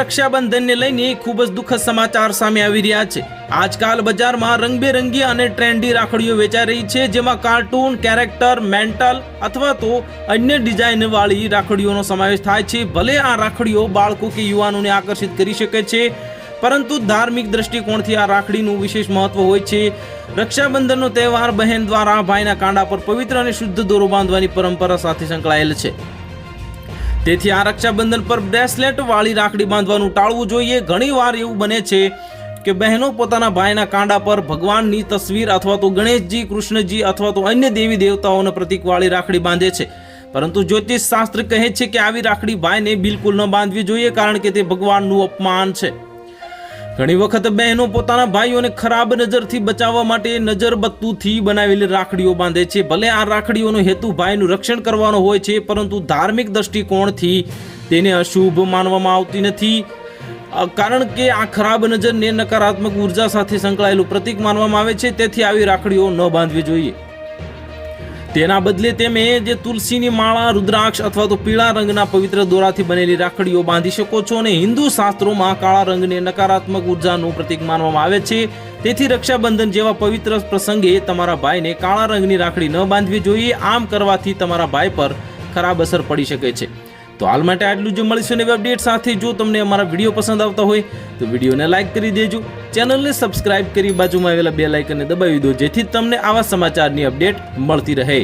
રક્ષાબંધનને લઈને ખૂબ જ દુઃખદ સમાચાર સામે આવી રહ્યા છે। આજકાલ બજારમાં રંગબેરંગી અને ટ્રેન્ડી રાખડીઓ વેચાઈ રહી છે, જેમાં કાર્ટૂન કેરેક્ટર, મેન્ટલ અથવા તો અન્ય ડિઝાઇન વાળી રાખડીઓનો સમાવેશ થાય છે। ભલે આ રાખડીઓ બાળકો કે યુવાનોને આકર્ષિત કરી શકે છે, પરંતુ ધાર્મિક દ્રષ્ટિકોણથી આ રાખડીનું વિશેષ મહત્વ હોય છે। રક્ષાબંધનનો તહેવાર બહેન દ્વારા ભાઈના કાંડા પર પવિત્ર અને શુદ્ધ દોરો બાંધવાની પરંપરા સાથે સંકળાયેલ છે। તેથી આ રક્ષાબંધન પર બ્રેસલેટ વાળી રાખડી બાંધવાનું ટાળવું જોઈએ। ઘણીવાર એવું બને છે કે બહેનો પોતાના ભાઈના કાંડા પર ભગવાનની તસવીર અથવા તો ગણેશજી, કૃષ્ણજી અથવા તો અન્ય દેવી દેવતાઓના પ્રતીક વાળી રાખડી બાંધે છે, પરંતુ જ્યોતિષ શાસ્ત્ર કહે છે કે આવી રાખડી ભાઈને બિલકુલ ન બાંધવી જોઈએ, કારણ કે તે ભગવાનનું અપમાન છે। ઘણી વખત બહેનો પોતાના ભાઈઓને ખરાબ નજરથી બચાવવા માટે નજરબત્તુથી બનાવેલી રાખડીઓ બાંધે છે। ભલે આ રાખડીઓનો હેતુ ભાઈનું રક્ષણ કરવાનો હોય છે, પરંતુ ધાર્મિક દ્રષ્ટિકોણથી તેને અશુભ માનવામાં આવતી નથી, કારણ કે આ ખરાબ નજરને નકારાત્મક ઉર્જા સાથે સંકળાયેલું પ્રતીક માનવામાં આવે છે। તેથી આવી રાખડીઓ ન બાંધવી જોઈએ। તેના બદલે તમે જે તુલસીની માળા, રુદ્રાક્ષ અથવા તો પીળા રંગના પવિત્ર દોરાથી બનેલી રાખડીઓ બાંધી શકો છો। અને હિન્દુ શાસ્ત્રોમાં કાળા રંગને નકારાત્મક ઉર્જાનું પ્રતીક માનવામાં આવે છે। તેથી રક્ષાબંધન જેવા પવિત્ર પ્રસંગે તમારા ભાઈને કાળા રંગની રાખડી ન બાંધવી જોઈએ। આમ કરવાથી તમારા ભાઈ પર ખરાબ અસર પડી શકે છે। તો હાલ માટે આટલું જ। મળીશું નવી અપડેટ સાથે। જો તમને અમારા વિડીયો પસંદ આવતા હોય તો વિડીયોને લાઇક કરી દેજો, ચેનલને સબસ્ક્રાઇબ કરી બાજુમાં આવેલા બેલ આઇકનને દબાવી દો, જેથી તમને આવા સમાચારની અપડેટ મળતી રહે।